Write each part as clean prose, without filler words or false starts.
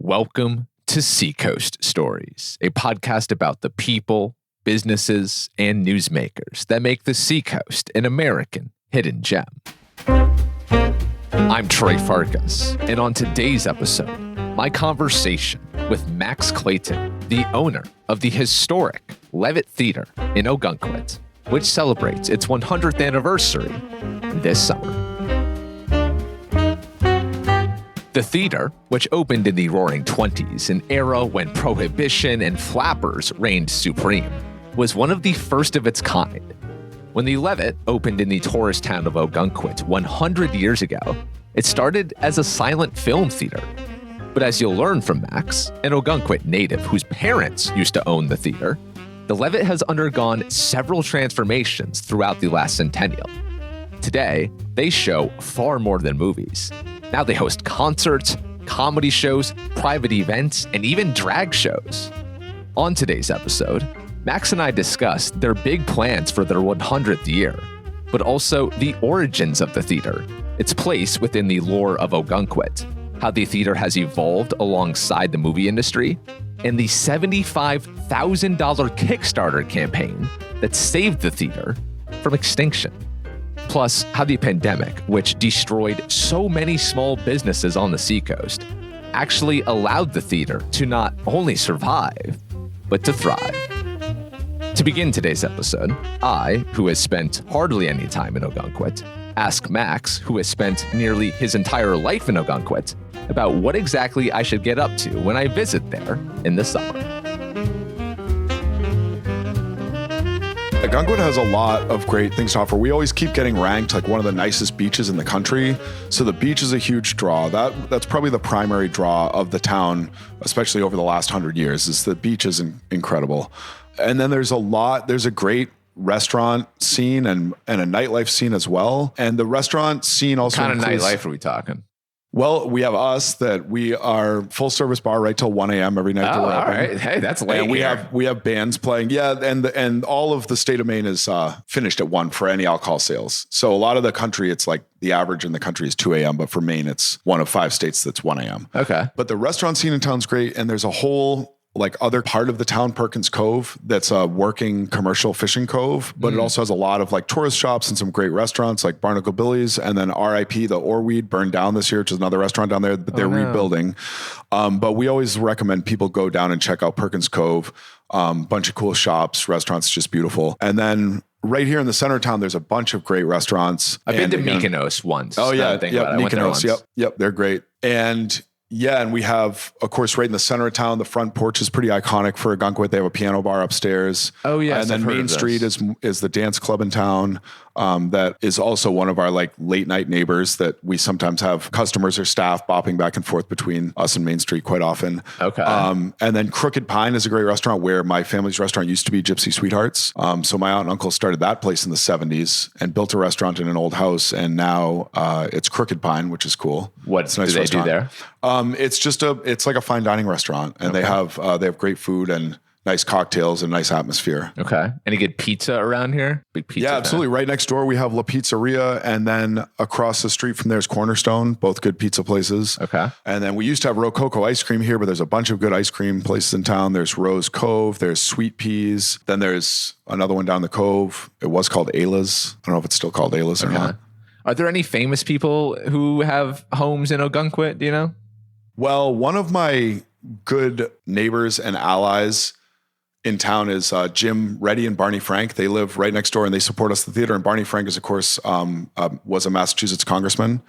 Welcome to Seacoast Stories, a podcast about the people, businesses, and newsmakers that make the Seacoast an American hidden gem. I'm Troy Farkas, and on today's episode, my conversation with Max Clayton, the owner of the historic Leavitt Theater in Ogunquit, which celebrates its 100th anniversary this summer. The theater, which opened in the Roaring '20s, an era when prohibition and flappers reigned supreme, was one of the first of its kind. When the Leavitt opened in the tourist town of Ogunquit 100 years ago, it started as a silent film theater. But as you'll learn from Max, an Ogunquit native whose parents used to own the theater, the Leavitt has undergone several transformations throughout the last centennial. Today, they show far more than movies. Now they host concerts, comedy shows, private events, and even drag shows. On today's episode, Max and I discuss their big plans for their 100th year, but also the origins of the theater, its place within the lore of Ogunquit, how the theater has evolved alongside the movie industry, and the $75,000 Kickstarter campaign that saved the theater from extinction. Plus, how the pandemic, which destroyed so many small businesses on the Seacoast, actually allowed the theater to not only survive, but to thrive. To begin today's episode, I, who has spent hardly any time in Ogunquit, ask Max, who has spent nearly his entire life in Ogunquit, about what exactly I should get up to when I visit there in the summer. Ogunquit has a lot of great things to offer. We always keep getting ranked like one of the nicest beaches in the country. So the beach is a huge draw. That's probably the primary draw of the town, especially over the last 100 years, is the beach is incredible. And then there's a great restaurant scene and a nightlife scene as well. And the restaurant scene also What kind of nightlife are we talking? Well, we have us that we are full service bar right till 1 a.m. every night. Oh, all right. Hey, that's late. And we have bands playing. Yeah, and all of the state of Maine is finished at 1 for any alcohol sales. So a lot of the country, it's like the average in the country is 2 a.m., but for Maine, it's one of 5 states that's 1 a.m. Okay. But the restaurant scene in town's great, and there's a whole other part of the town, Perkins Cove, that's a working commercial fishing cove, but it also has a lot of tourist shops and some great restaurants like Barnacle Billy's, and then RIP, the Orweed burned down this year, which is another restaurant down there, but they're rebuilding. But we always recommend people go down and check out Perkins Cove. Bunch of cool shops, restaurants, just beautiful. And then right here in the center of town, there's a bunch of great restaurants. I've been to Mykonos once. Oh yeah, Mykonos. Yep, they're great. And yeah, and we have, of course, right in the center of town, the front porch is pretty iconic for Ogunquit. They have a piano bar upstairs. Oh, yeah. And then Main Street is the dance club in town. That is also one of our late night neighbors that we sometimes have customers or staff bopping back and forth between us and Main Street quite often. Okay. And then Crooked Pine is a great restaurant where my family's restaurant used to be Gypsy Sweethearts. So my aunt and uncle started that place in the 70s and built a restaurant in an old house. And now it's Crooked Pine, which is cool. What do they do there? It's like a fine dining restaurant, and they have great food and nice cocktails and nice atmosphere. Okay. Any good pizza around here? Big pizza. Yeah, absolutely. Right next door, we have La Pizzeria, and then across the street from there is Cornerstone, both good pizza places. Okay. And then we used to have Rococo ice cream here, but there's a bunch of good ice cream places in town. There's Rose Cove, there's Sweet Peas. Then there's another one down the cove. It was called Ayla's. I don't know if it's still called Ayla's or not. Are there any famous people who have homes in Ogunquit? Do you know? Well, one of my good neighbors and allies in town is Jim Reddy and Barney Frank. They live right next door and they support us at the theater. And Barney Frank is, of course, was a Massachusetts congressman.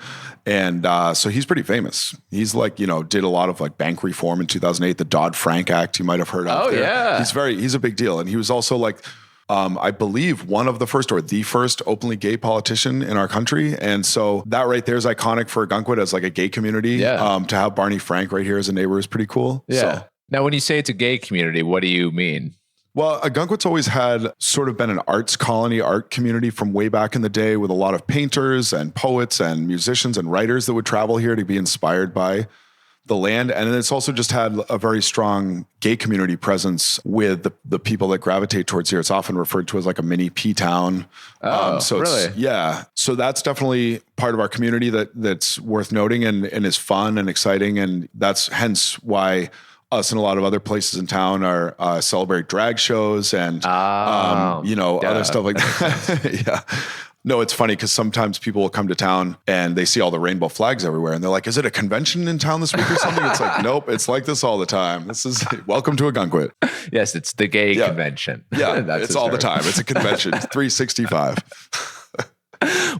And so he's pretty famous. He's did a lot of bank reform in 2008, the Dodd-Frank Act you might have heard of. Oh, yeah. He's a big deal. And he was also I believe one of the first or the first openly gay politician in our country. And so that right there is iconic for Ogunquit as a gay community. Yeah. To have Barney Frank right here as a neighbor is pretty cool. Yeah. So, now, when you say it's a gay community, what do you mean? Well, Ogunquit's always had sort of been an arts colony, art community from way back in the day with a lot of painters and poets and musicians and writers that would travel here to be inspired by the land. And it's also just had a very strong gay community presence with the people that gravitate towards here. It's often referred to as like a mini P-town. Really? Yeah. So that's definitely part of our community that's worth noting and is fun and exciting. And that's hence why us and a lot of other places in town are celebrate drag shows and, other stuff like that. Yeah. No, it's funny because sometimes people will come to town and they see all the rainbow flags everywhere and they're like, is it a convention in town this week or something? It's like, nope, it's like this all the time. This is welcome to Ogunquit. Yes, it's the gay convention. Yeah, it's all the time. It's a convention, 365.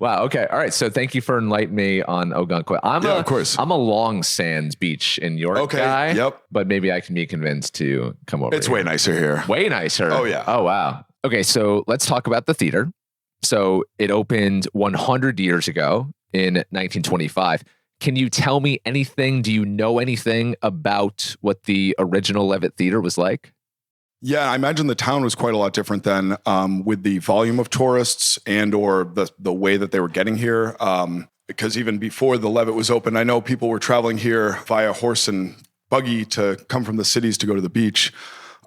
Wow. Okay. All right. So thank you for enlightening me on Ogunquit. Of course. I'm a Long Sands Beach in York guy. Yep. But maybe I can be convinced to come over. It's way nicer here. Way nicer. Oh, yeah. Oh, wow. Okay. So let's talk about the theater. So it opened 100 years ago in 1925. Can you tell me anything? Do you know anything about what the original Leavitt Theater was like? Yeah, I imagine the town was quite a lot different then with the volume of tourists and or the way that they were getting here. Because even before the Leavitt was open, I know people were traveling here via horse and buggy to come from the cities to go to the beach.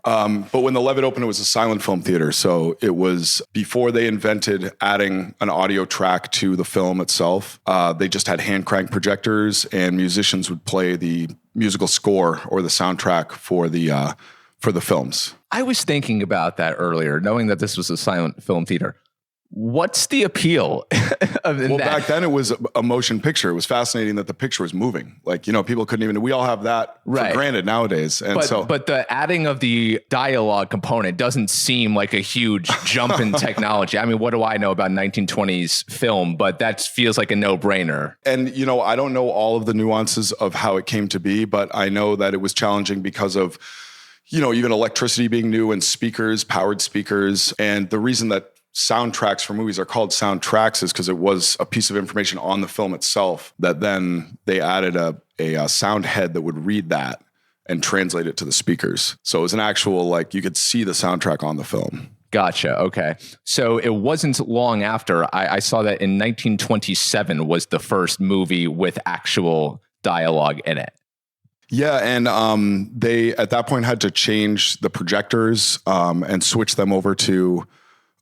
But when the Leavitt opened, it was a silent film theater. So it was before they invented adding an audio track to the film itself. They just had hand crank projectors and musicians would play the musical score or the soundtrack for the films. I was thinking about that earlier, knowing that this was a silent film theater. What's the appeal of that? Back then it was a motion picture. It was fascinating that the picture was moving. Like, people couldn't even, we all have that for granted nowadays. And but the adding of the dialogue component doesn't seem like a huge jump in technology. I mean, what do I know about 1920s film, but that feels like a no-brainer. And, I don't know all of the nuances of how it came to be, but I know that it was challenging because of, even electricity being new and speakers, powered speakers. And the reason that soundtracks for movies are called soundtracks is because it was a piece of information on the film itself that then they added a sound head that would read that and translate it to the speakers. So it was an actual, you could see the soundtrack on the film. Gotcha. Okay. So it wasn't long after I saw that in 1927 was the first movie with actual dialogue in it. Yeah, and they at that point had to change the projectors and switch them over to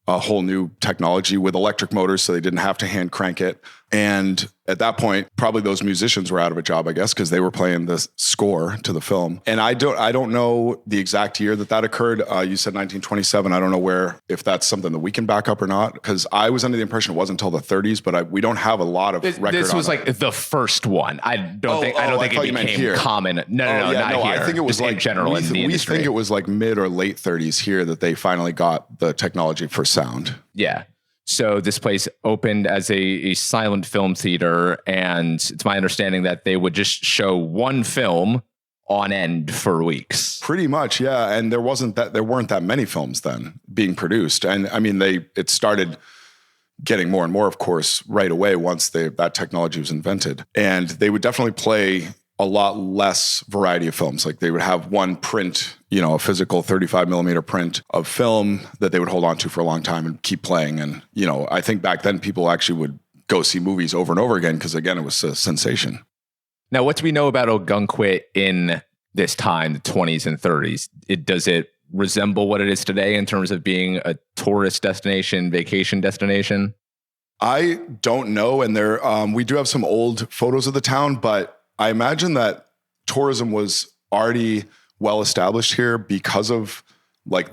a whole new technology with electric motors, so they didn't have to hand crank it. And at that point, probably those musicians were out of a job, I guess, because they were playing the score to the film. And I don't know the exact year that occurred. You said 1927. I don't know if that's something that we can back up or not, because I was under the impression it wasn't until the 30s, but we don't have a lot of record. This was like the first one. I don't think it became common. No, not here. I think it was just in general in the industry. We think it was like mid or late 30s here that they finally got the technology for sound. Yeah. So this place opened as a silent film theater, and it's my understanding that they would just show one film on end for weeks. Pretty much, yeah. And there weren't that many films then being produced. And I mean, it started getting more and more, of course, right away once that technology was invented. And they would definitely play a lot less variety of films. Like they would have one print, a physical 35 millimeter print of film that they would hold on to for a long time and keep playing. And, I think back then people actually would go see movies over and over again because, again, it was a sensation. Now, what do we know about Ogunquit in this time, the 20s and 30s? Does it resemble what it is today in terms of being a tourist destination, vacation destination? I don't know. And we do have some old photos of the town, but I imagine that tourism was already well established here because of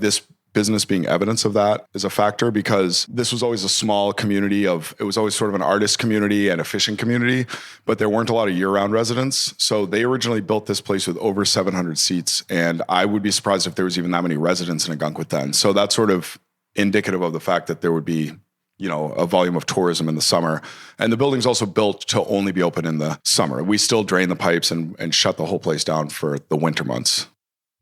this business being evidence of that is a factor, because this was always a small community it was always sort of an artist community and a fishing community, but there weren't a lot of year-round residents. So they originally built this place with over 700 seats. And I would be surprised if there was even that many residents in Ogunquit then. So that's sort of indicative of the fact that there would be a volume of tourism in the summer. And the building's also built to only be open in the summer. We still drain the pipes and shut the whole place down for the winter months.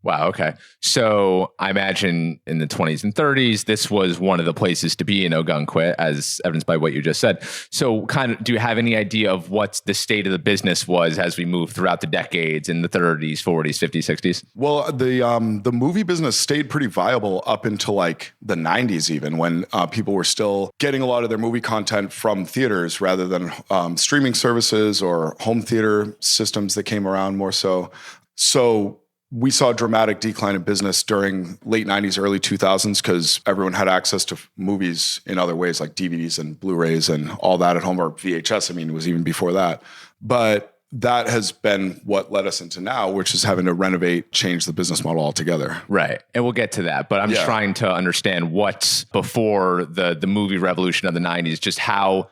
Wow. Okay. So I imagine in the 20s and 30s, this was one of the places to be in Ogunquit, as evidenced by what you just said. So kind of, do you have any idea of what the state of the business was as we move throughout the decades in the 30s, 40s, 50s, 60s? Well, the movie business stayed pretty viable up until like the 90s, even when people were still getting a lot of their movie content from theaters rather than streaming services or home theater systems that came around more so. So we saw a dramatic decline in business during late 90s, early 2000s, because everyone had access to movies in other ways like DVDs and Blu-rays and all that at home, or VHS. I mean, it was even before that. But that has been what led us into now, which is having to renovate, change the business model altogether. Right. And we'll get to that. But I'm trying to understand what's before the movie revolution of the 90s, just how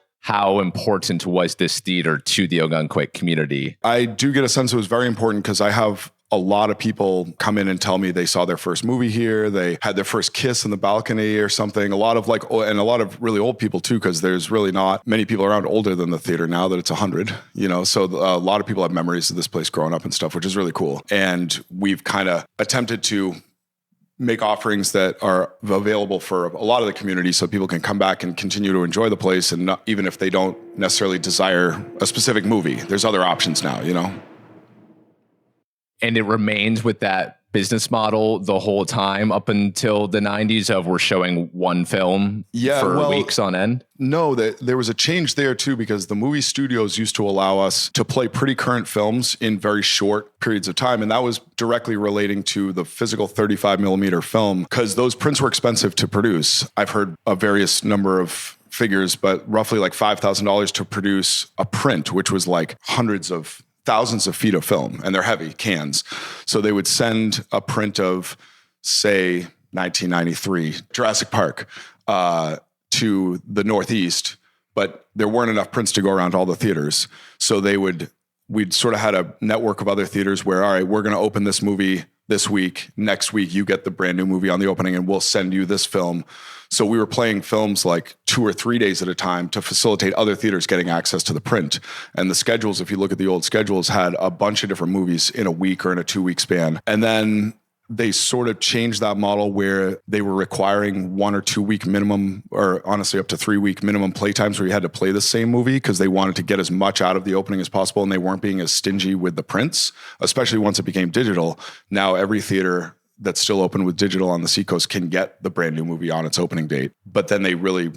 important was this theater to the Ogunquit community? I do get a sense it was very important because I have a lot of people come in and tell me they saw their first movie here. They had their first kiss in the balcony or something. A lot of and a lot of really old people too, because there's really not many people around older than the theater now that it's 100, so a lot of people have memories of this place growing up and stuff, which is really cool. And we've kind of attempted to make offerings that are available for a lot of the community so people can come back and continue to enjoy the place. And not, even if they don't necessarily desire a specific movie, there's other options now, And it remains with that business model the whole time up until the 90s of we're showing one film for weeks on end? No, there was a change there too, because the movie studios used to allow us to play pretty current films in very short periods of time. And that was directly relating to the physical 35 millimeter film, because those prints were expensive to produce. I've heard a various number of figures, but roughly like $5,000 to produce a print, which was like thousands of feet of film, and they're heavy cans. So they would send a print of, say, 1993 Jurassic Park to the Northeast, but there weren't enough prints to go around all the theaters. So we'd sort of had a network of other theaters where, all right, we're going to open this movie this week. Next week, you get the brand new movie on the opening, and we'll send you this film. So we were playing films like 2 or 3 days at a time to facilitate other theaters getting access to the print. And the schedules, if you look at the old schedules, had a bunch of different movies in a week or in a 2-week span. And then they sort of changed that model where they were requiring 1 or 2 week minimum, or honestly up to 3 week minimum playtimes where you had to play the same movie because they wanted to get as much out of the opening as possible. And they weren't being as stingy with the prints, especially once it became digital. Now every theater that's still open with digital on the Seacoast can get the brand new movie on its opening date. But then they really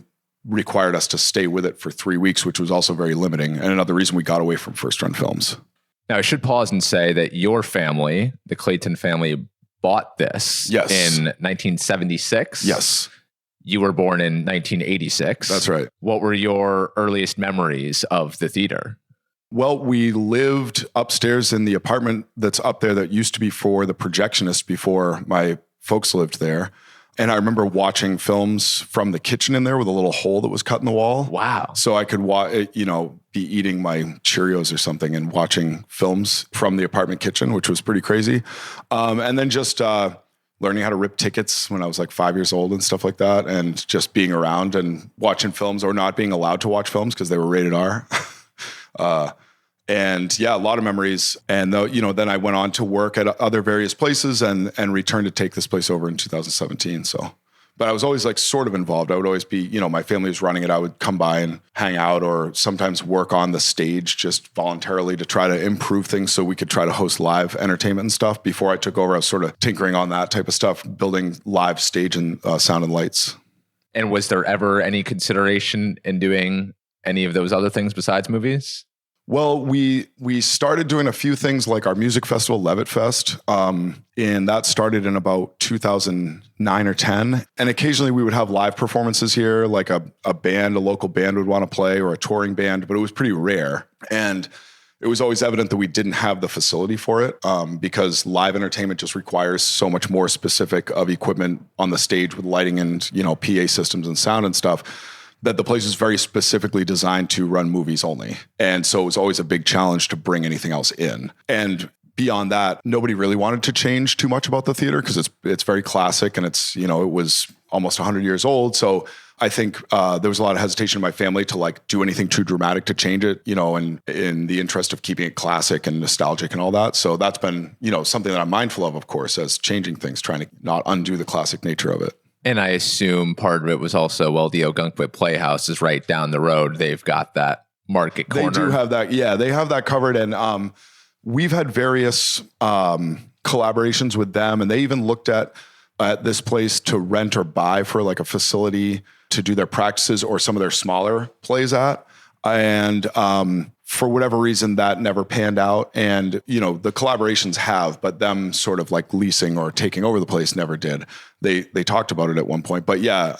required us to stay with it for 3 weeks, which was also very limiting. And another reason we got away from first run films. Now I should pause and say that your family, the Clayton family, bought this in 1976. Yes. You were born in 1986. That's right. What were your earliest memories of the theater? Well, we lived upstairs in the apartment that's up there that used to be for the projectionist before my folks lived there. And I remember watching films from the kitchen in there with a little hole that was cut in the wall. Wow. So I could be eating my Cheerios or something and watching films from the apartment kitchen, which was pretty crazy. And then just learning how to rip tickets when I was like 5 years old and stuff like that. And just being around and watching films or not being allowed to watch films because they were rated R. And yeah, a lot of memories. And then I went on to work at other various places and returned to take this place over in 2017. So, but I was always like sort of involved. I would always be, my family was running it. I would come by and hang out or sometimes work on the stage just voluntarily to try to improve things so we could try to host live entertainment and stuff. Before I took over, I was sort of tinkering on that type of stuff, building live stage and sound and lights. And was there ever any consideration in doing any of those other things besides movies? Well, we started doing a few things like our music festival, Leavitt Fest, and that started in about 2009 or 10. And occasionally we would have live performances here, like a local band would want to play or a touring band, but it was pretty rare. And it was always evident that we didn't have the facility for it because live entertainment just requires so much more specific of equipment on the stage with lighting and, PA systems and sound and stuff, that the place is very specifically designed to run movies only. And so it was always a big challenge to bring anything else in. And beyond that, nobody really wanted to change too much about the theater because it's very classic and it's, it was almost 100 years old. So I think there was a lot of hesitation in my family to like do anything too dramatic to change it, and in the interest of keeping it classic and nostalgic and all that. So that's been, something that I'm mindful of course, as changing things, trying to not undo the classic nature of it. And I assume part of it was also, the Ogunquit Playhouse is right down the road. They've got that market corner. They do have that. Yeah, they have that covered. And we've had various collaborations with them, and they even looked at this place to rent or buy for like a facility to do their practices or some of their smaller plays at. And for whatever reason, that never panned out. And, the collaborations have, but them sort of like leasing or taking over the place never did. They talked about it at one point. But yeah,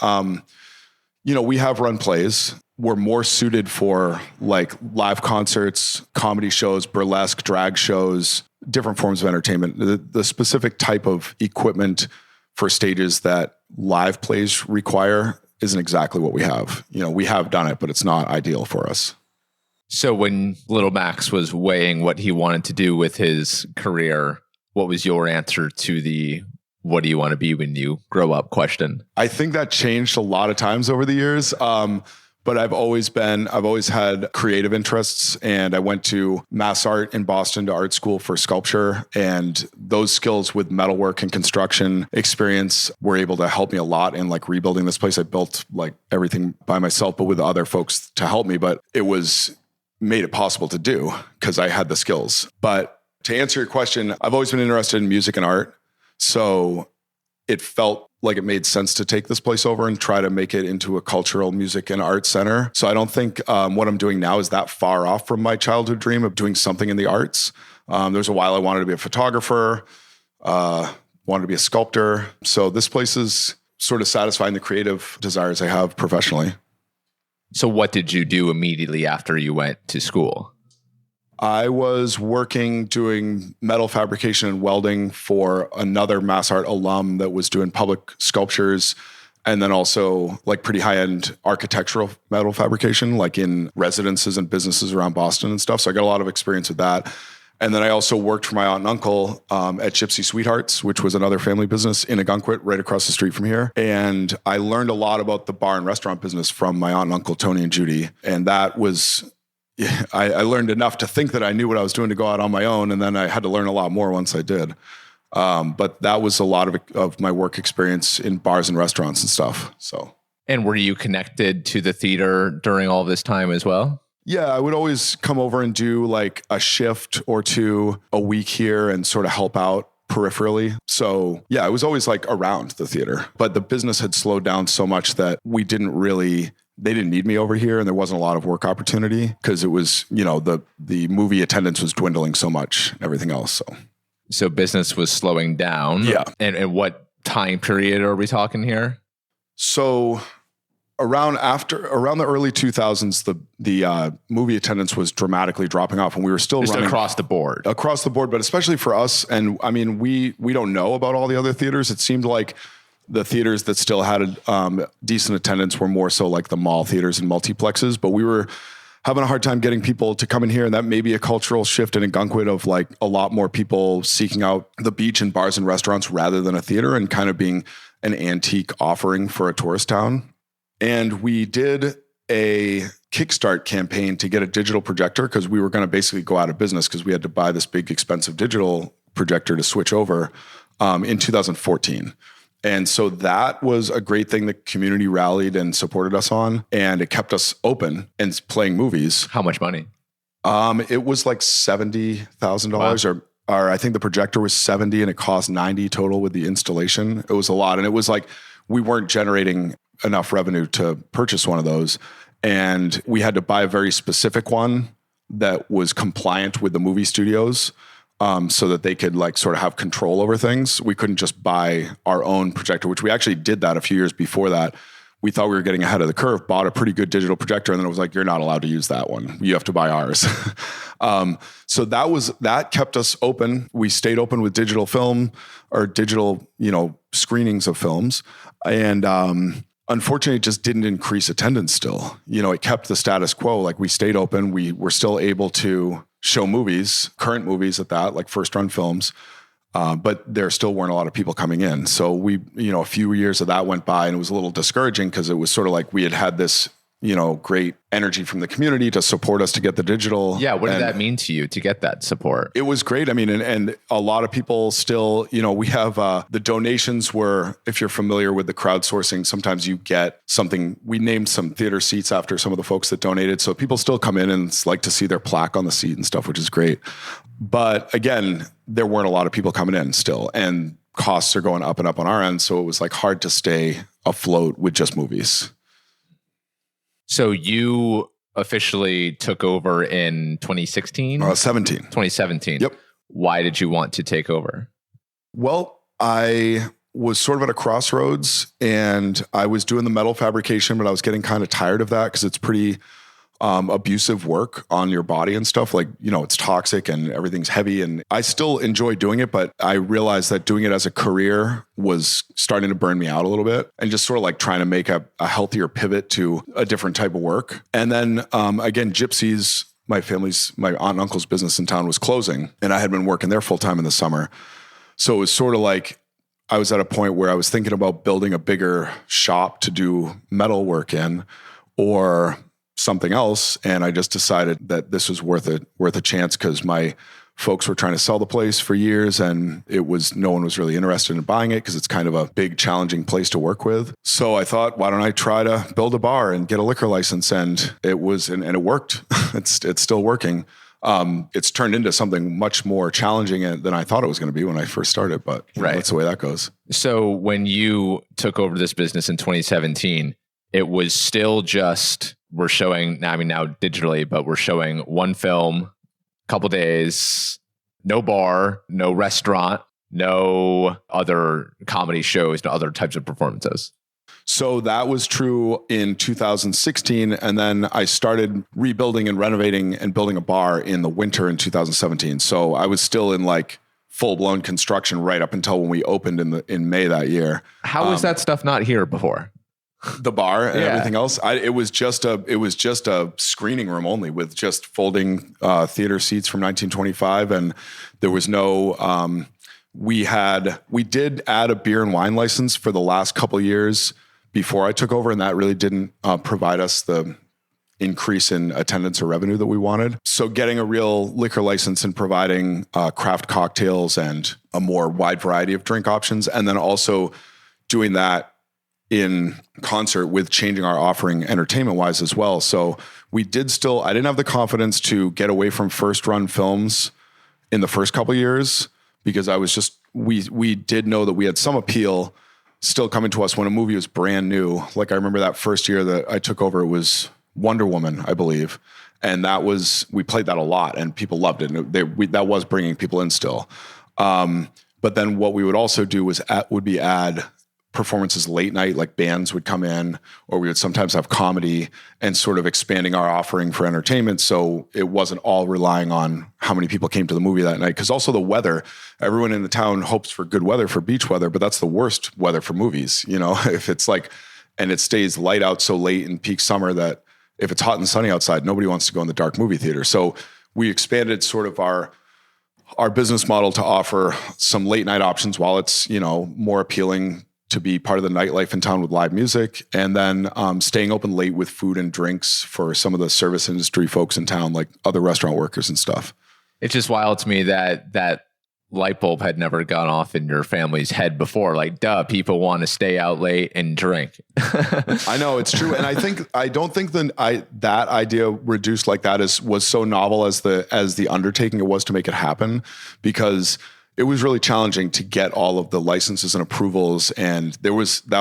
we have run plays. We're more suited for like live concerts, comedy shows, burlesque, drag shows, different forms of entertainment. The specific type of equipment for stages that live plays require isn't exactly what we have. We have done it, but it's not ideal for us. So when little Max was weighing what he wanted to do with his career, what was your answer to the what do you want to be when you grow up question? I think that changed a lot of times over the years. But I've always had creative interests, and I went to Mass Art in Boston to art school for sculpture, and those skills with metalwork and construction experience were able to help me a lot in like rebuilding this place. I built like everything by myself, but with other folks to help me, but it made it possible to do because I had the skills. But to answer your question, I've always been interested in music and art. So it felt like it made sense to take this place over and try to make it into a cultural music and art center. So I don't think what I'm doing now is that far off from my childhood dream of doing something in the arts. There's a while I wanted to be a photographer, wanted to be a sculptor. So this place is sort of satisfying the creative desires I have professionally. So what did you do immediately after you went to school? I was working doing metal fabrication and welding for another Mass Art alum that was doing public sculptures, and then also like pretty high-end architectural metal fabrication, like in residences and businesses around Boston and stuff. So I got a lot of experience with that. And then I also worked for my aunt and uncle at Gypsy Sweethearts, which was another family business in Ogunquit, right across the street from here. And I learned a lot about the bar and restaurant business from my aunt and uncle, Tony and Judy. And that was... Yeah, I learned enough to think that I knew what I was doing to go out on my own. And then I had to learn a lot more once I did. But that was a lot of my work experience in bars and restaurants and stuff. So. And were you connected to the theater during all this time as well? Yeah, I would always come over and do like a shift or two a week here and sort of help out peripherally. So yeah, I was always like around the theater, but the business had slowed down so much that they didn't need me over here, and there wasn't a lot of work opportunity because it was, the movie attendance was dwindling so much, everything else. So business was slowing down. Yeah. And what time period are we talking here? So around the early 2000s, the movie attendance was dramatically dropping off, and we were still just running across the board, but especially for us. And I mean, we don't know about all the other theaters. It seemed like the theaters that still had decent attendance were more so like the mall theaters and multiplexes, but we were having a hard time getting people to come in here. And that may be a cultural shift in Ogunquit of like a lot more people seeking out the beach and bars and restaurants rather than a theater, and kind of being an antique offering for a tourist town. And we did a Kickstarter campaign to get a digital projector because we were going to basically go out of business because we had to buy this big expensive digital projector to switch over in 2014. And so that was a great thing the community rallied and supported us on, and it kept us open and playing movies. How much money? It was like $70,000 or I think the projector was 70 and it cost 90 total with the installation. It was a lot. And it was like, we weren't generating enough revenue to purchase one of those. And we had to buy a very specific one that was compliant with the movie studios. So that they could like sort of have control over things. We couldn't just buy our own projector, which we actually did that a few years before that. We thought we were getting ahead of the curve, bought a pretty good digital projector, and then it was like, you're not allowed to use that one. You have to buy ours. So that kept us open. We stayed open with digital film or digital, screenings of films. And unfortunately, it just didn't increase attendance still. It kept the status quo. Like we stayed open. We were still able to show movies, current movies at that, like first run films. But there still weren't a lot of people coming in. So a few years of that went by and it was a little discouraging because it was sort of like we had this, great energy from the community to support us to get the digital. Yeah. What did that mean to you to get that support? It was great. I mean, and a lot of people still, we have the donations were, if you're familiar with the crowdsourcing, sometimes you get something. We named some theater seats after some of the folks that donated. So people still come in and like to see their plaque on the seat and stuff, which is great. But again, there weren't a lot of people coming in still, and costs are going up and up on our end. So it was like hard to stay afloat with just movies. So you officially took over in 2016? 2017. Yep. Why did you want to take over? Well, I was sort of at a crossroads and I was doing the metal fabrication, but I was getting kind of tired of that because it's pretty abusive work on your body and stuff. Like, it's toxic and everything's heavy, and I still enjoy doing it, but I realized that doing it as a career was starting to burn me out a little bit, and just sort of like trying to make a healthier pivot to a different type of work. And then again, Gypsies, my aunt and uncle's business in town was closing, and I had been working there full time in the summer. So it was sort of like I was at a point where I was thinking about building a bigger shop to do metal work in, or something else. And I just decided that this was worth a chance because my folks were trying to sell the place for years and no one was really interested in buying it because it's kind of a big, challenging place to work with. So I thought, why don't I try to build a bar and get a liquor license? And it worked. It's still working. It's turned into something much more challenging than I thought it was going to be when I first started, but that's the way that goes. So when you took over this business in 2017, it was still just, we're showing, now digitally, but we're showing one film, couple days, no bar, no restaurant, no other comedy shows, no other types of performances. So that was true in 2016. And then I started rebuilding and renovating and building a bar in the winter in 2017. So I was still in like full-blown construction right up until when we opened in May that year. How was that stuff not here before? The bar and everything else. It was just a screening room only with just folding theater seats from 1925, and there was no. We did add a beer and wine license for the last couple of years before I took over, and that really didn't provide us the increase in attendance or revenue that we wanted. So getting a real liquor license and providing craft cocktails and a more wide variety of drink options, and then also doing that in concert with changing our offering entertainment wise as well. So I didn't have the confidence to get away from first run films in the first couple of years because we did know that we had some appeal still coming to us when a movie was brand new. Like I remember that first year that I took over, it was Wonder Woman, I believe. And we played that a lot and people loved it. And that was bringing people in still. But then what we would also do was add performances late night, like bands would come in, or we would sometimes have comedy, and sort of expanding our offering for entertainment. So it wasn't all relying on how many people came to the movie that night. Because also the weather, everyone in the town hopes for good weather for beach weather, but that's the worst weather for movies. If it's like, and it stays light out so late in peak summer that if it's hot and sunny outside, nobody wants to go in the dark movie theater. So we expanded sort of our business model to offer some late night options while it's, more appealing to be part of the nightlife in town with live music, and then staying open late with food and drinks for some of the service industry folks in town, like other restaurant workers and stuff. It's just wild to me that light bulb had never gone off in your family's head before. Like, people want to stay out late and drink. I know, it's true. And I don't think that idea reduced like that was so novel as the undertaking it was to make it happen, because it was really challenging to get all of the licenses and approvals. And that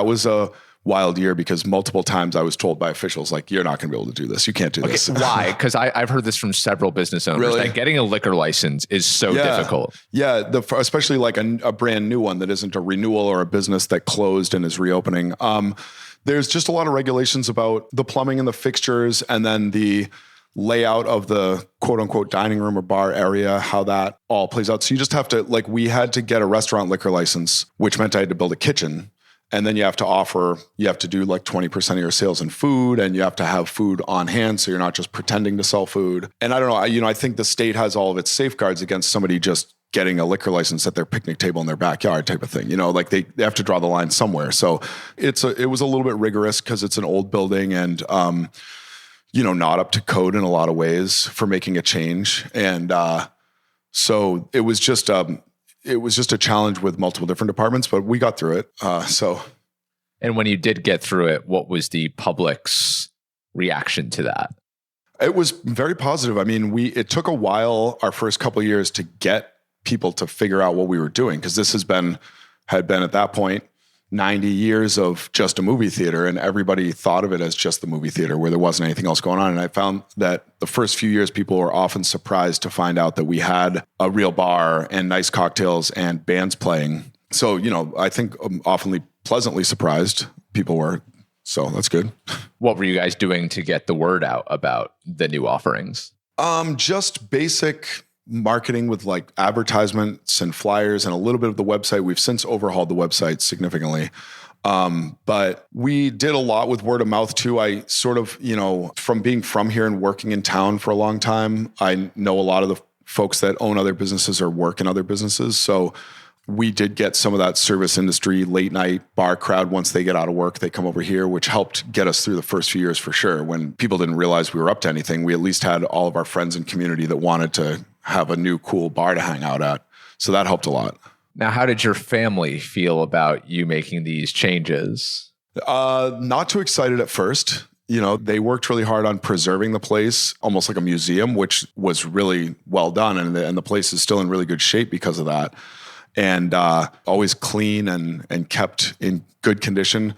was a wild year because multiple times I was told by officials, like, you're not going to be able to do this. You can't do this. Why? Because I've heard this from several business owners. Really? That getting a liquor license is so difficult. Yeah. Especially like a brand new one that isn't a renewal or a business that closed and is reopening. There's just a lot of regulations about the plumbing and the fixtures, and then the layout of the quote unquote dining room or bar area, how that all plays out. So you just have to, like, we had to get a restaurant liquor license, which meant I had to build a kitchen. And then you have to do like 20% of your sales in food, and you have to have food on hand. So you're not just pretending to sell food. And I don't know, I think the state has all of its safeguards against somebody just getting a liquor license at their picnic table in their backyard type of thing. Like they have to draw the line somewhere. So it was a little bit rigorous because it's an old building and, not up to code in a lot of ways for making a change. And so it was just a challenge with multiple different departments, but we got through it. And when you did get through it, what was the public's reaction to that? It was very positive. I mean, it took a while, our first couple of years, to get people to figure out what we were doing, because this had been at that point 90 years of just a movie theater, and everybody thought of it as just the movie theater where there wasn't anything else going on. And I found that the first few years, people were often surprised to find out that we had a real bar and nice cocktails and bands playing. So, I think often pleasantly surprised people were. So that's good. What were you guys doing to get the word out about the new offerings? Just basic marketing with like advertisements and flyers and a little bit of the website. We've since overhauled the website significantly. But we did a lot with word of mouth too. I sort of, from being from here and working in town for a long time, I know a lot of the folks that own other businesses or work in other businesses. So we did get some of that service industry late night bar crowd. Once they get out of work, they come over here, which helped get us through the first few years for sure. When people didn't realize we were up to anything, we at least had all of our friends and community that wanted to have a new cool bar to hang out at. So that helped a lot. Now, how did your family feel about you making these changes? Not too excited at first. They worked really hard on preserving the place, almost like a museum, which was really well done. And the place is still in really good shape because of that. And always clean and kept in good condition.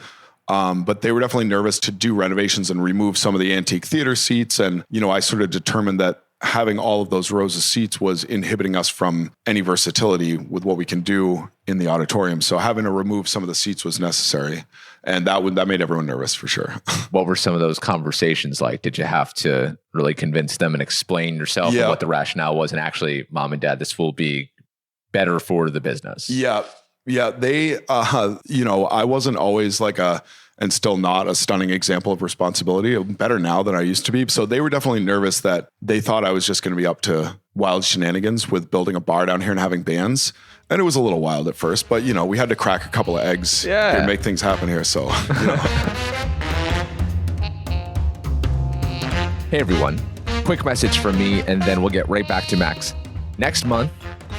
But they were definitely nervous to do renovations and remove some of the antique theater seats. And, I sort of determined that having all of those rows of seats was inhibiting us from any versatility with what we can do in the auditorium. So having to remove some of the seats was necessary. And that made everyone nervous for sure. What were some of those conversations like? Did you have to really convince them and explain yourself and what the rationale was? And actually, Mom and Dad, this will be better for the business. Yeah. They, I wasn't always and still not a stunning example of responsibility. I'm better now than I used to be. So they were definitely nervous that they thought I was just going to be up to wild shenanigans with building a bar down here and having bands. And it was a little wild at first, but we had to crack a couple of eggs and make things happen here. So, Hey everyone, quick message from me and then we'll get right back to Max. Next month,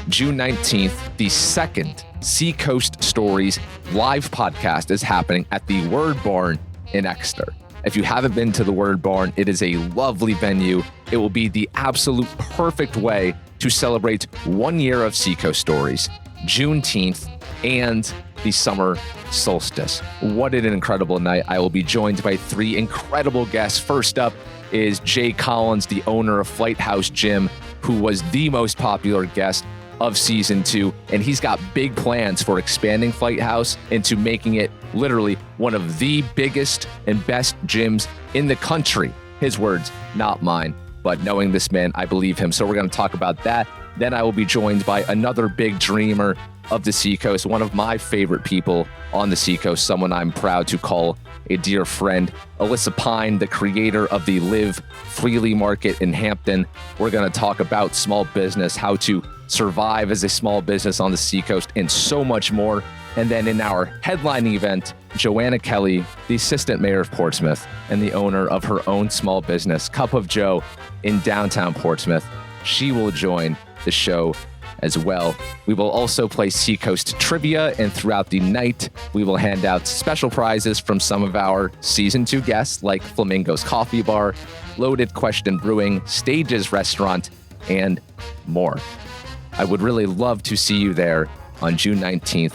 June 19th, the second Seacoast Stories live podcast is happening at the Word Barn in Exeter. If you haven't been to the Word Barn, it is a lovely venue. It will be the absolute perfect way to celebrate 1 year of Seacoast Stories, Juneteenth, and the summer solstice. What an incredible night. I will be joined by 3 incredible guests. First up is Jay Collins, the owner of Flight House Gym, who was the most popular guest of season 2, and he's got big plans for expanding Flight House into making it literally one of the biggest and best gyms in the country. His words, not mine, but knowing this man, I believe him. So we're going to talk about that. Then I will be joined by another big dreamer of the Seacoast, one of my favorite people on the Seacoast, someone I'm proud to call a dear friend, Alyssa Pine, the creator of the Live Freely Market in Hampton. We're going to talk about small business, how to survive as a small business on the Seacoast, and so much more. And then in our headline event, Joanna Kelly, the assistant mayor of Portsmouth and the owner of her own small business, Cup of Joe, in downtown Portsmouth. She will join the show as well. We will also play Seacoast trivia, and throughout the night, we will hand out special prizes from some of our season 2 guests, like Flamingo's Coffee Bar, Loaded Question Brewing, Stages Restaurant, and more. I would really love to see you there on June 19th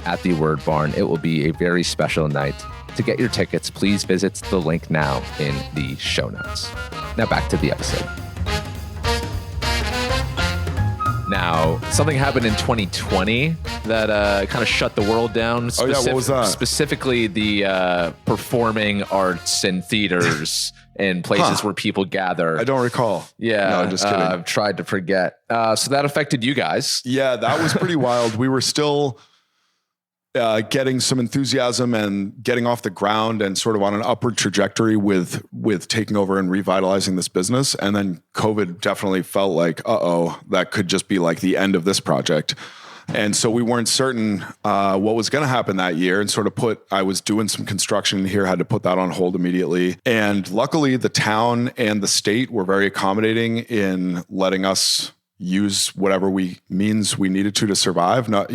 at the Word Barn. It will be a very special night. To get your tickets, please visit the link now in the show notes. Now back to the episode. Now, something happened in 2020 that kind of shut the world down. What was that? Specifically the performing arts and theaters and places where people gather. I don't recall. Yeah. No, I'm just kidding. I've tried to forget. So that affected you guys. Yeah, that was pretty wild. We were still getting some enthusiasm and getting off the ground and sort of on an upward trajectory with taking over and revitalizing this business. And then COVID definitely felt like, that could just be like the end of this project. And so we weren't certain what was going to happen that year, and sort of I was doing some construction here, had to put that on hold immediately. And luckily the town and the state were very accommodating in letting us use whatever means we needed to survive. Not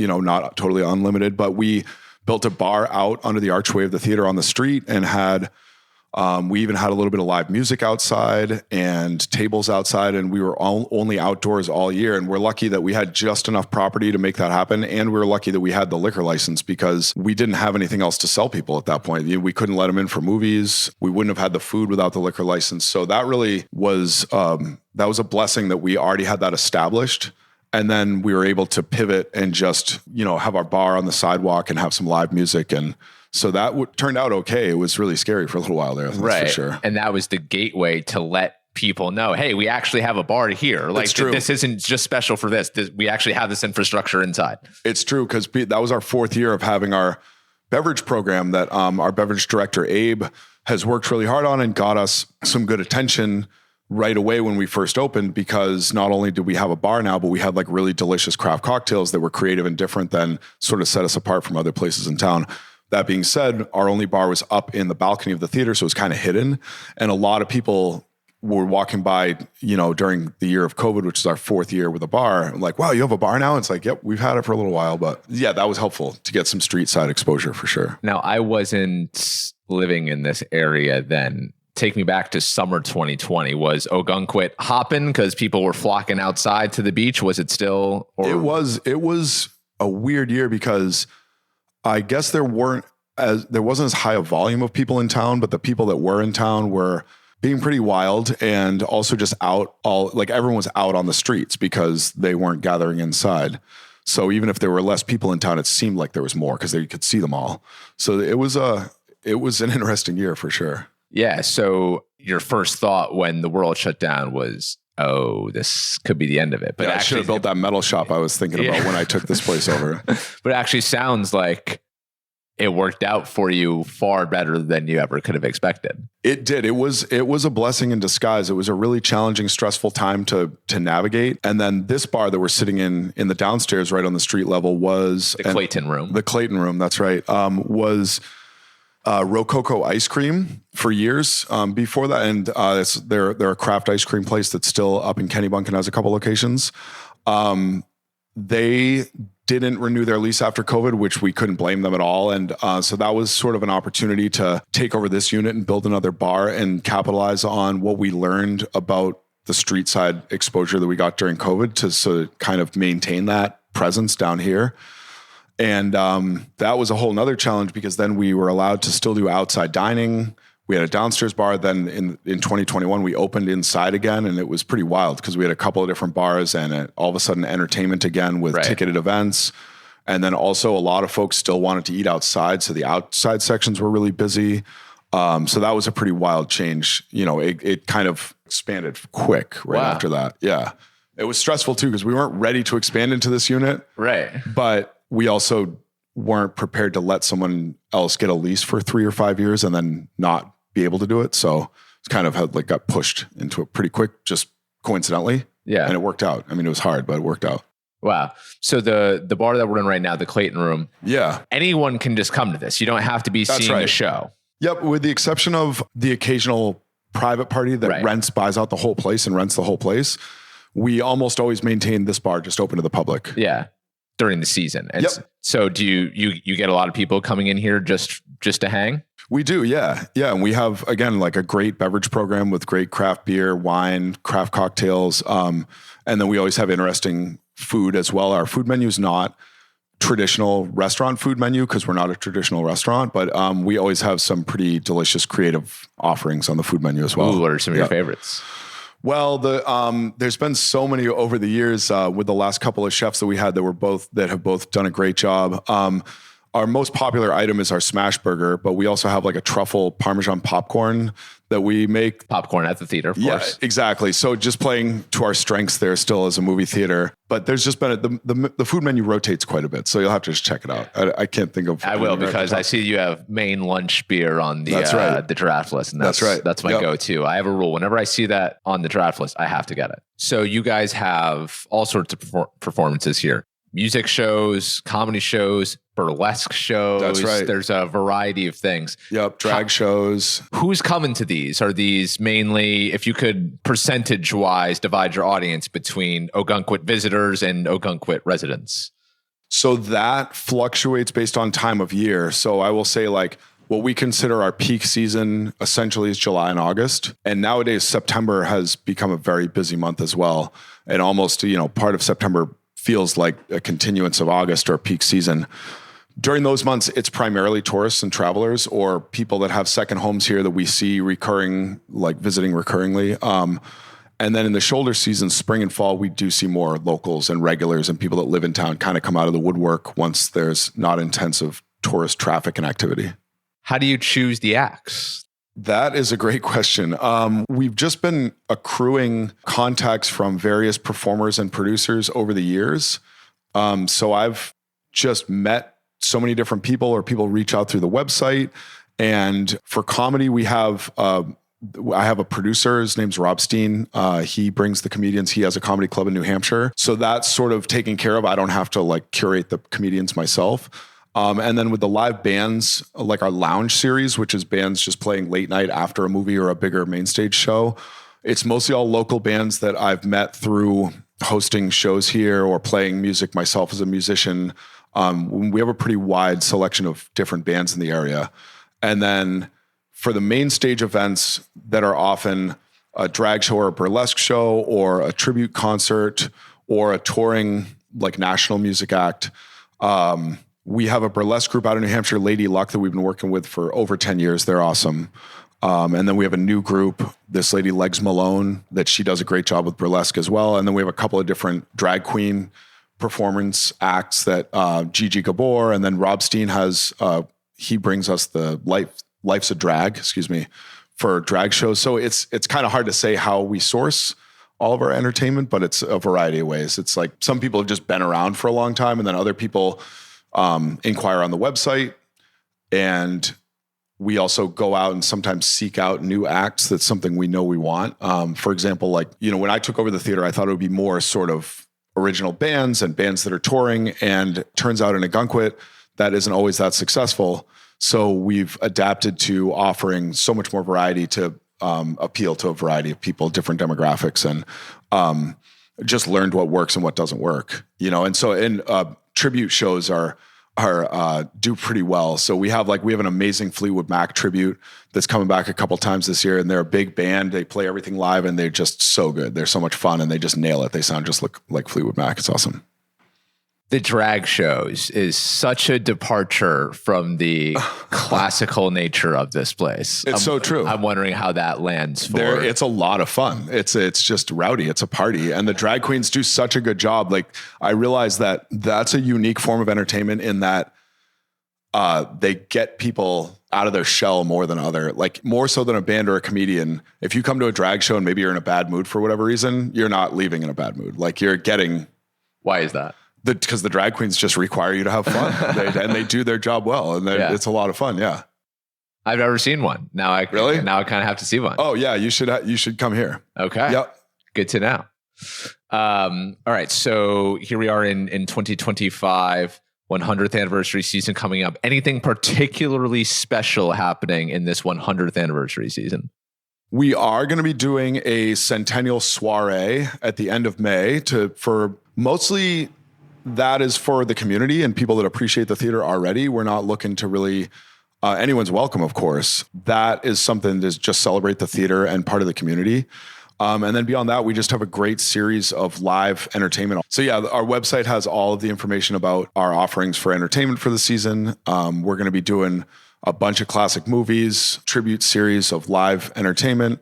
totally unlimited, but we built a bar out under the archway of the theater on the street and we even had a little bit of live music outside and tables outside, and we were only outdoors all year. And we're lucky that we had just enough property to make that happen. And we were lucky that we had the liquor license because we didn't have anything else to sell people at that point. We couldn't let them in for movies. We wouldn't have had the food without the liquor license. So that really was, that was a blessing that we already had that established. And then we were able to pivot and just, have our bar on the sidewalk and have some live music. And so that turned out okay. It was really scary for a little while there, that's for sure. And that was the gateway to let people know, hey, we actually have a bar here. Like, this isn't just special for this. We actually have this infrastructure inside. It's true, because that was our 4th year of having our beverage program that our beverage director, Abe, has worked really hard on and got us some good attention right away when we first opened, because not only did we have a bar now, but we had like really delicious craft cocktails that were creative and different than sort of set us apart from other places in town. That being said, our only bar was up in the balcony of the theater, so it was kind of hidden. And a lot of people were walking by, during the year of COVID, which is our 4th year with a bar, like, wow, you have a bar now? It's like, yep, we've had it for a little while. But yeah, that was helpful to get some street side exposure for sure. Now, I wasn't living in this area then. Take me back to summer 2020. Was Ogunquit hopping because people were flocking outside to the beach? Was it still? It was a weird year because I guess there wasn't as high a volume of people in town, but the people that were in town were being pretty wild and also just everyone was out on the streets because they weren't gathering inside. So even if there were less people in town, it seemed like there was more because you could see them all. So it was an interesting year for sure. Yeah. So your first thought when the world shut down was, oh, this could be the end of it. But I should have built that metal shop I was thinking about when I took this place over. But it actually sounds like it worked out for you far better than you ever could have expected. It did. It was a blessing in disguise. It was a really challenging, stressful time to navigate. And then this bar that we're sitting in the downstairs right on the street level was... The Clayton room. The Clayton room, that's right. Was... Rococo ice cream for years before that. And they're a craft ice cream place that's still up in Kennebunk and has a couple locations. They didn't renew their lease after COVID, which we couldn't blame them at all. And so that was sort of an opportunity to take over this unit and build another bar and capitalize on what we learned about the street side exposure that we got during COVID to sort of kind of maintain that presence down here. And that was a whole nother challenge because then we were allowed to still do outside dining. We had a downstairs bar. Then in 2021, we opened inside again, and it was pretty wild because we had a couple of different bars and all of a sudden entertainment again with ticketed events. And then also a lot of folks still wanted to eat outside. So the outside sections were really busy. So that was a pretty wild change. It kind of expanded quick after that. Yeah. It was stressful too because we weren't ready to expand into this unit. Right. But we also weren't prepared to let someone else get a lease for 3 or 5 years and then not be able to do it. So it's kind of got pushed into it pretty quick, just coincidentally. Yeah. And it worked out. I mean, it was hard, but it worked out. Wow. So the bar that we're in right now, the Clayton room. Yeah. Anyone can just come to this. You don't have to be seeing a show. Yep. With the exception of the occasional private party that buys out the whole place and rents the whole place. We almost always maintain this bar just open to the public. Yeah. During the season. And so do you get a lot of people coming in here just to hang? We do. Yeah. Yeah. And we have, again, a great beverage program with great craft beer, wine, craft cocktails. And then we always have interesting food as well. Our food menu is not traditional restaurant food menu because we're not a traditional restaurant, but we always have some pretty delicious creative offerings on the food menu as well. Ooh, what are some of your favorites? Well, there's been so many over the years with the last couple of chefs that we had that have both done a great job. Our most popular item is our smash burger, but we also have a truffle Parmesan popcorn that we make. Popcorn at the theater, of course. Yeah, exactly. So just playing to our strengths there still as a movie theater. But there's just been the food menu rotates quite a bit. So you'll have to just check it out. I can't think of. I will, because I see you have main lunch beer on the the draft list. And that's right. That's my go-to. I have a rule. Whenever I see that on the draft list, I have to get it. So you guys have all sorts of performances here. Music shows, comedy shows, burlesque shows. That's right. There's a variety of things. Yep. Drag shows. Who's coming to these? Are these mainly, if you could percentage-wise divide your audience between Ogunquit visitors and Ogunquit residents? So that fluctuates based on time of year. So I will say like what we consider our peak season essentially is July and August. And nowadays September has become a very busy month as well. And almost, part of September feels like a continuance of August or peak season. During those months, it's primarily tourists and travelers or people that have second homes here that we see recurring, like visiting recurringly. And then in the shoulder season, spring and fall, we do see more locals and regulars and people that live in town kind of come out of the woodwork once there's not intensive tourist traffic and activity. How do you choose the acts? That is a great question. We've just been accruing contacts from various performers and producers over the years. So I've just met so many different people, or people reach out through the website. And for comedy, I have a producer. His name's Rob Steen. He brings the comedians. He has a comedy club in New Hampshire. So that's sort of taken care of. I don't have to like curate the comedians myself. And then with the live bands, like our lounge series, which is bands just playing late night after a movie or a bigger main stage show, it's mostly all local bands that I've met through hosting shows here or playing music myself as a musician. We have a pretty wide selection of different bands in the area. And then for the main stage events that are often a drag show or a burlesque show or a tribute concert or a touring like national music act, we have a burlesque group out in New Hampshire, Lady Luck, that we've been working with for over 10 years. They're awesome. And then we have a new group, this lady Legs Malone, that she does a great job with burlesque as well. And then we have a couple of different drag queen performance acts that Gigi Gabor, and then Rob Steen has, he brings us the Life's a Drag, for drag shows. So it's kind of hard to say how we source all of our entertainment, but it's a variety of ways. It's like some people have just been around for a long time, and then other people inquire on the website, and we also go out and sometimes seek out new acts. That's something we know we want. For example, like, when I took over the theater, I thought it would be more sort of original bands and bands that are touring, and it turns out in Ogunquit, that isn't always that successful. So we've adapted to offering so much more variety to appeal to a variety of people, different demographics, and just learned what works and what doesn't work, And so tribute shows are do pretty well. So we have an amazing Fleetwood Mac tribute that's coming back a couple times this year, and they're a big band. They play everything live, and they're just so good. They're so much fun, and they just nail it. They sound just like Fleetwood Mac. It's awesome. The drag shows is such a departure from the classical nature of this place. It's so true. I'm wondering how that lands for... It's a lot of fun. It's just rowdy. It's a party. And the drag queens do such a good job. Like, I realize that that's a unique form of entertainment in that they get people out of their shell more so than a band or a comedian. If you come to a drag show and maybe you're in a bad mood for whatever reason, you're not leaving in a bad mood. Like, you're getting... Why is that? Because the drag queens just require you to have fun, and they do their job well, and it's a lot of fun. Yeah, I've never seen one. Now I kind of have to see one. Oh yeah, you should come here. Okay. Yep. Good to know. All right, so here we are in 2025, 100th anniversary season coming up. Anything particularly special happening in this 100th anniversary season? We are going to be doing a centennial soiree at the end of May for mostly. That is for the community and people that appreciate the theater already. We're not looking to really, anyone's welcome, of course. That is something to just celebrate the theater and part of the community. And then beyond that, we just have a great series of live entertainment. So yeah, our website has all of the information about our offerings for entertainment for the season. We're going to be doing a bunch of classic movies, tribute series of live entertainment,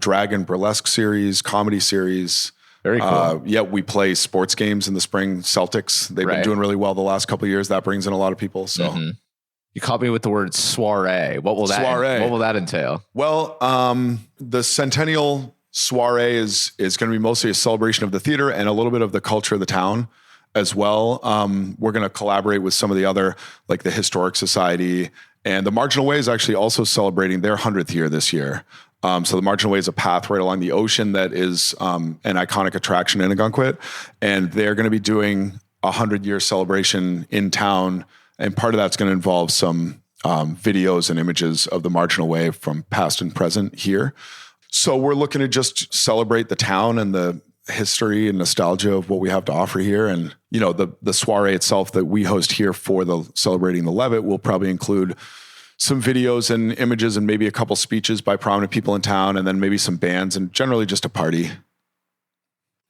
drag and burlesque series, comedy series. Very cool. We play sports games in the spring. Celtics, they've been doing really well the last couple of years. That brings in a lot of people. So you You caught me with the word soiree. What will that entail? Well, the Centennial Soiree is going to be mostly a celebration of the theater and a little bit of the culture of the town as well. We're going to collaborate with some of the other, like the Historic Society, and the Marginal Way is actually also celebrating their 100th year this year. So the Marginal Way is a path right along the ocean that is an iconic attraction in Ogunquit, and they're going to be doing a 100-year celebration in town, and part of that's going to involve some videos and images of the Marginal Way from past and present here. So we're looking to just celebrate the town and the history and nostalgia of what we have to offer here. And, you know, the soiree itself that we host here for the celebrating the Leavitt will probably include some videos and images and maybe a couple speeches by prominent people in town, and then maybe some bands and generally just a party.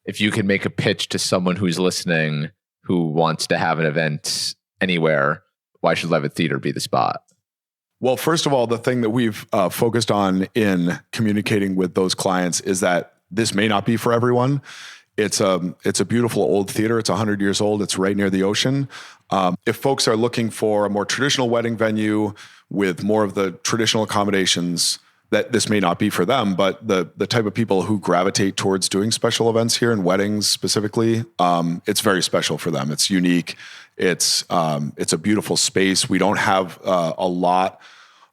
If you could make a pitch to someone who's listening who wants to have an event anywhere, why should Leavitt Theater be the spot? Well, first of all, the thing that we've focused on in communicating with those clients is that this may not be for everyone. It's a beautiful old theater. It's 100 years old. It's right near the ocean. If folks are looking for a more traditional wedding venue with more of the traditional accommodations, that this may not be for them, but the type of people who gravitate towards doing special events here and weddings specifically, it's very special for them. It's unique. It's a beautiful space. We don't have a lot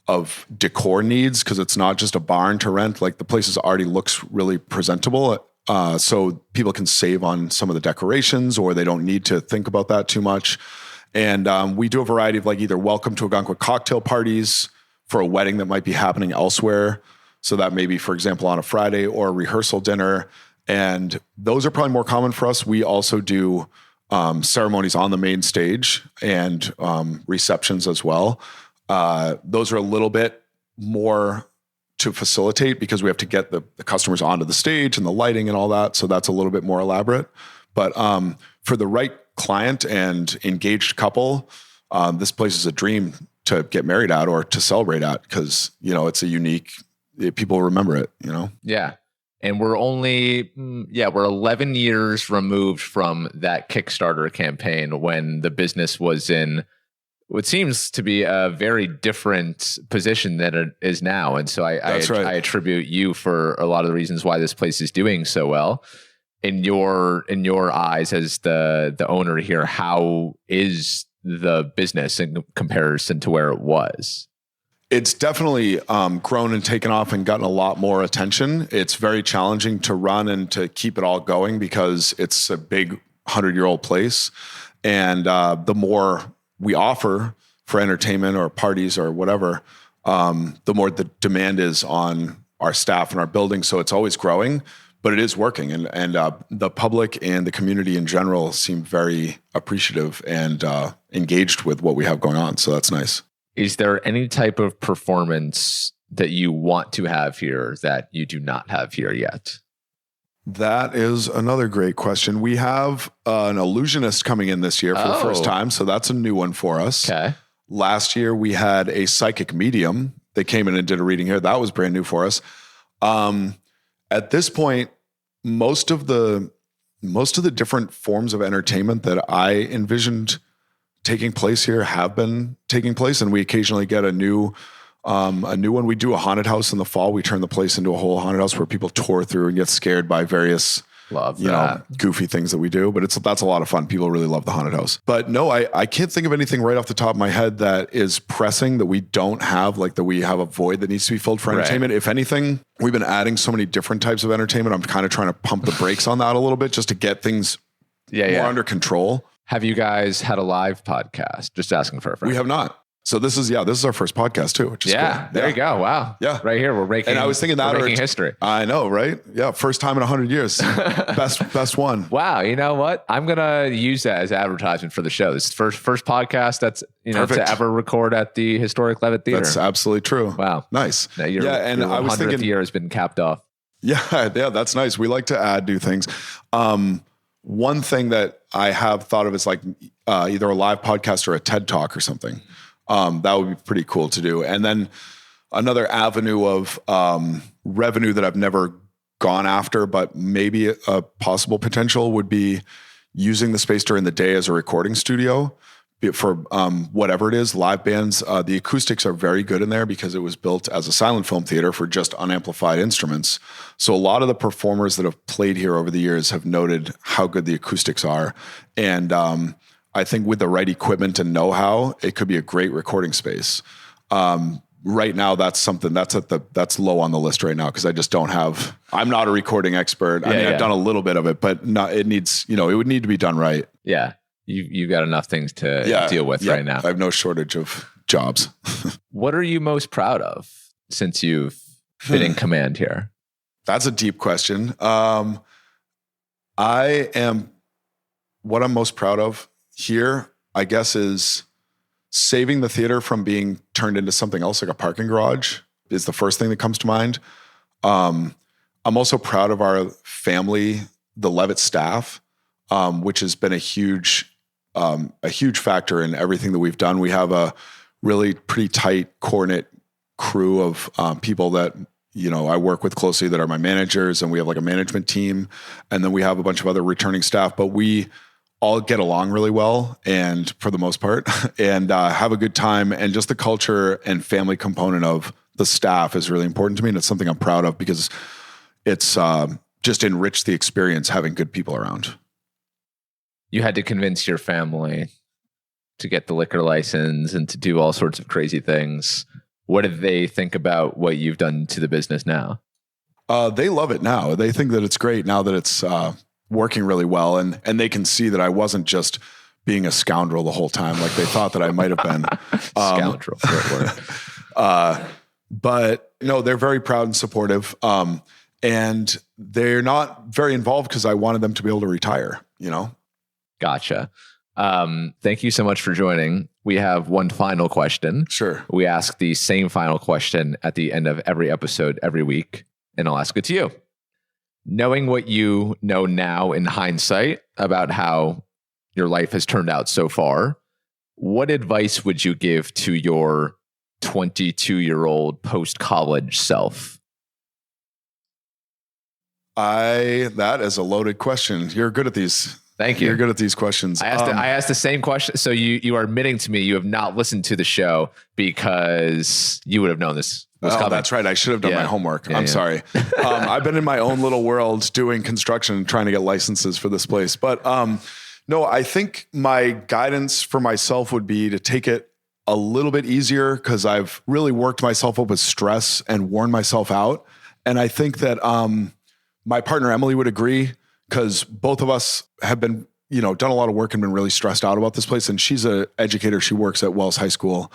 of decor needs because it's not just a barn to rent. Like the place already looks really presentable. So people can save on some of the decorations, or they don't need to think about that too much. And we do a variety of like either welcome to Ogunquit cocktail parties for a wedding that might be happening elsewhere. So that may be, for example, on a Friday, or a rehearsal dinner. And those are probably more common for us. We also do ceremonies on the main stage and receptions as well. Those are a little bit more to facilitate because we have to get the customers onto the stage and the lighting and all that. So that's a little bit more elaborate. But for the right client and engaged couple, this place is a dream to get married at or to celebrate at because, you know, it's a unique, people remember it, you know? Yeah. And we're only, we're 11 years removed from that Kickstarter campaign when the business was in what seems to be a very different position than it is now. And so I attribute you for a lot of the reasons why this place is doing so well. In your eyes as the owner here, how is the business in comparison to where it was? It's definitely grown and taken off and gotten a lot more attention. It's very challenging to run and to keep it all going because it's a big 100-year-old place. And the more we offer for entertainment or parties or whatever, the more the demand is on our staff and our building. So it's always growing, but it is working. And the public and the community in general seem very appreciative and engaged with what we have going on. So that's nice. Is there any type of performance that you want to have here that you do not have here yet? That is another great question. We have an illusionist coming in this year for the first time. So that's a new one for us. Okay. Last year we had a psychic medium that came in and did a reading here. That was brand new for us. At this point, most of the different forms of entertainment that I envisioned taking place here have been taking place, and we occasionally get a new one. We do a haunted house in the fall. We turn the place into a whole haunted house where people tour through and get scared by various goofy things that we do. But that's a lot of fun. People really love the haunted house. But no, I can't think of anything right off the top of my head that is pressing that we don't have, like that we have a void that needs to be filled for entertainment. If anything, we've been adding so many different types of entertainment. I'm kind of trying to pump the brakes on that a little bit just to get things more under control. Have you guys had a live podcast? Just asking for a friend. We have not. So this is our first podcast too, which is cool. There you go. Wow. Yeah. Right here. We're making, and I was thinking that making history. I know, right? Yeah. First time in 100 years. Best one. Wow. You know what? I'm going to use that as advertisement for the show. This is first podcast that's, to ever record at the historic Leavitt Theater. That's absolutely true. Wow. Nice. Now your I was thinking year has been capped off. Yeah. That's nice. We like to add new things. One thing that I have thought of is like either a live podcast or a TED Talk or something. That would be pretty cool to do. And then another avenue of revenue that I've never gone after, but maybe a possible potential would be using the space during the day as a recording studio, for whatever it is, live bands. The acoustics are very good in there because it was built as a silent film theater for just unamplified instruments. So a lot of the performers that have played here over the years have noted how good the acoustics are. And I think with the right equipment and know-how, it could be a great recording space. Right now, that's something that's low on the list right now because I just don't have. I'm not a recording expert. I've done a little bit of it, but it needs. It would need to be done right. Yeah, you got enough things to deal with right now. I have no shortage of jobs. What are you most proud of since you've been in command here? That's a deep question. What I'm most proud of here, I guess, is saving the theater from being turned into something else, like a parking garage, is the first thing that comes to mind. I'm also proud of our family, the Leavitt staff, which has been a huge factor in everything that we've done. We have a really pretty tight, core-knit crew of people that I work with closely that are my managers, and we have like a management team, and then we have a bunch of other returning staff, but we all get along really well, and for the most part, and have a good time. And just the culture and family component of the staff is really important to me, and it's something I'm proud of because it's just enriched the experience having good people around. You had to convince your family to get the liquor license and to do all sorts of crazy things. What do they think about what you've done to the business now? They love it now. They think that it's great now that it's working really well, and they can see that I wasn't just being a scoundrel the whole time like they thought that I might have been. Scoundrel, great word. But they're very proud and supportive, and they're not very involved because I wanted them to be able to retire. Gotcha. Thank you so much for joining. We have one final question. Sure. We ask the same final question at the end of every episode every week, and I'll ask it to you. Knowing what you know now in hindsight about how your life has turned out so far, what advice would you give to your 22-year-old post-college self? That is a loaded question. You're good at these. Thank you. You're good at these questions. I asked the same question. So you are admitting to me you have not listened to the show because you would have known this was coming. That's right. I should have done my homework. I'm sorry. I've been in my own little world doing construction and trying to get licenses for this place. But no, I think my guidance for myself would be to take it a little bit easier because I've really worked myself up with stress and worn myself out. And I think that my partner, Emily, would agree because both of us have been, done a lot of work and been really stressed out about this place. And she's an educator. She works at Wells High School.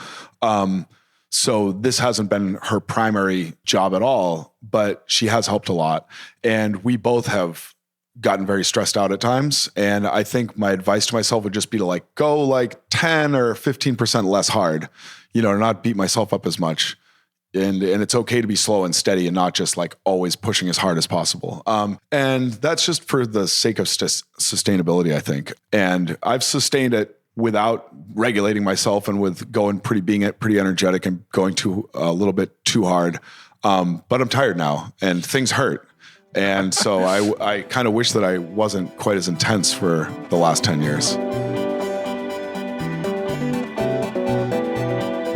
So this hasn't been her primary job at all, but she has helped a lot. And we both have gotten very stressed out at times. And I think my advice to myself would just be to go 10 or 15% less hard, to not beat myself up as much. And it's okay to be slow and steady and not just always pushing as hard as possible. And that's just for the sake of sustainability, I think. And I've sustained it without regulating myself and with being pretty energetic and going a little bit too hard. But I'm tired now and things hurt. And so I kind of wish that I wasn't quite as intense for the last 10 years.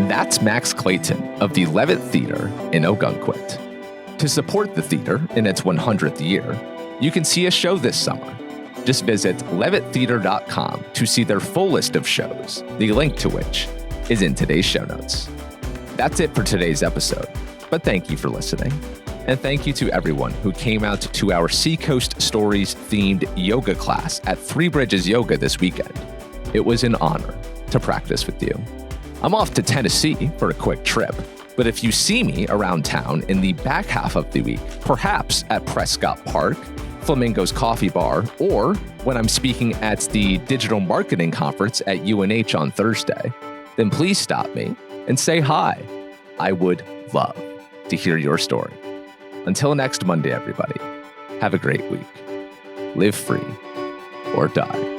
That's Max Clayton of the Leavitt Theater in Ogunquit. To support the theater in its 100th year, you can see a show this summer. Just visit leavitttheater.com to see their full list of shows, the link to which is in today's show notes. That's it for today's episode, but thank you for listening. And thank you to everyone who came out to our Seacoast Stories themed yoga class at Three Bridges Yoga this weekend. It was an honor to practice with you. I'm off to Tennessee for a quick trip, but if you see me around town in the back half of the week, perhaps at Prescott Park, Flamingo's Coffee Bar, or when I'm speaking at the Digital Marketing Conference at UNH on Thursday, then please stop me and say hi. I would love to hear your story. Until next Monday, everybody, have a great week. Live free or die.